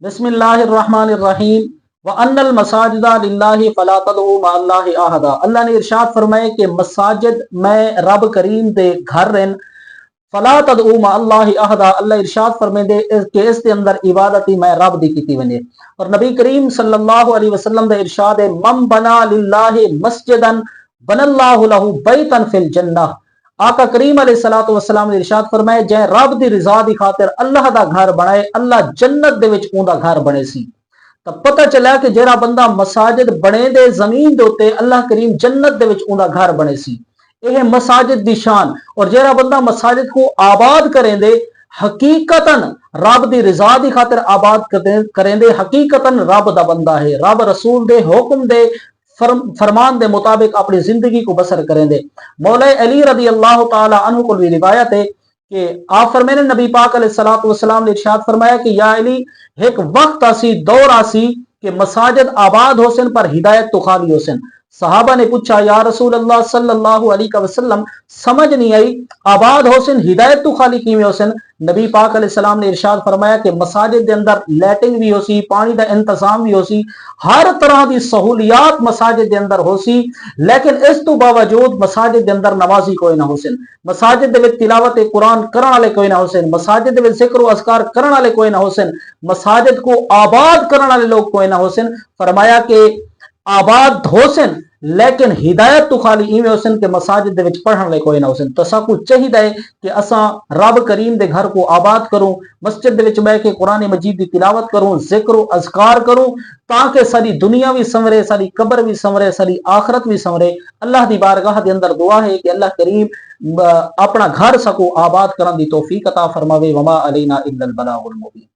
بسم اللہ الرحمن الرحیم وَأَنَّ الْمَسَاجِدَ لِلَّهِ فَلَا تَدْعُوا مَعَ اللَّهِ أَحَدًا۔ اللہ نے ارشاد فرمائے کہ مساجد میں رب کریم دے گھر رہن، فلا تدعو مع اللہ احدا، اللہ ارشاد فرمے دے کہ اس دے اندر عبادتی میں رب دی کیتی ونے۔ اور نبی کریم صلی اللہ علیہ وسلم دے ارشاد ہے من بنا للہ مسجدا بن اللہ لہ بیتا فی الجنہ۔ آقا کریم علیہ الصلوۃ والسلام نے ارشاد فرمایا جے رب دی رضا دی خاطر اللہ دا گھر بنائے، اللہ جنت دے وچ اوندا گھر بنے سی۔ تو پتہ چلا کہ جیڑا بندہ مساجد بنے دے زمین دے اوتے، اللہ کریم جنت دے وچ اوندا گھر بنے سی۔ یہ مساجد دی شان، اور جیڑا بندہ مساجد کو آباد کریں دے حقیقتاً رب دی رضا دی خاطر آباد کریں دے، حقیقتاً رب دا بندہ ہے، رب رسول دے حکم دے فرمان دے مطابق اپنی زندگی کو بسر کریں دے۔ مولا علی رضی اللہ تعالی عنہ کو بھی روایت ہے کہ آپ فرمانے نبی پاک علیہ الصلوۃ والسلام نے ارشاد فرمایا کہ یا علی ایک وقت آسی، دور آسی کہ مساجد آباد ہو سن پر ہدایت تو خالی ہو سن۔ صحابہ نے پوچھا یا رسول اللہ صلی اللہ علیہ وسلم سمجھ نہیں آئی، آباد ہو سن ہدایت تو خالی کیویں ہو سن؟ نبی پاک علیہ السلام نے ارشاد فرمایا کہ مساجد دے اندر لیٹنگ بھی ہو سی، پانی دا انتظام بھی ہو سی، ہر طرح دی سہولیات مساجد دے اندر ہو سی، لیکن اس تو باوجود مساجد دے اندر نمازی کوئی نہ ہو سن، مساجد دے وچ تلاوت قرآن کرن والے کوئی نہ ہو سن، مساجد دے وچ ذکر و اذکار کرن والے کوئی نہ ہو سن، مساجد کو آباد کرن والے لوگ کوئی نہ ہو سن۔ فرمایا کہ آباد ہو سن لیکن ہدایت تو خالی ایویں ہو سن کہ مساجد دے وچ پڑھن لے کوئی نہ ہو سن۔ تو سا کو چاہیے کہ اساں رب کریم دے گھر کو آباد کروں، مسجد دے وچ بیٹھ کے قرآن مجید دی تلاوت کروں، ذکر و اذکار کروں، تاکہ ساری دنیا بھی سنورے، ساری قبر بھی سنورے، ساری آخرت بھی سنورے۔ اللہ دی بارگاہ دے اندر دعا ہے کہ اللہ کریم اپنا گھر سکو آباد کرن دی توفیق عطا فرماوے۔ وما علینا الا البلاغ المبین۔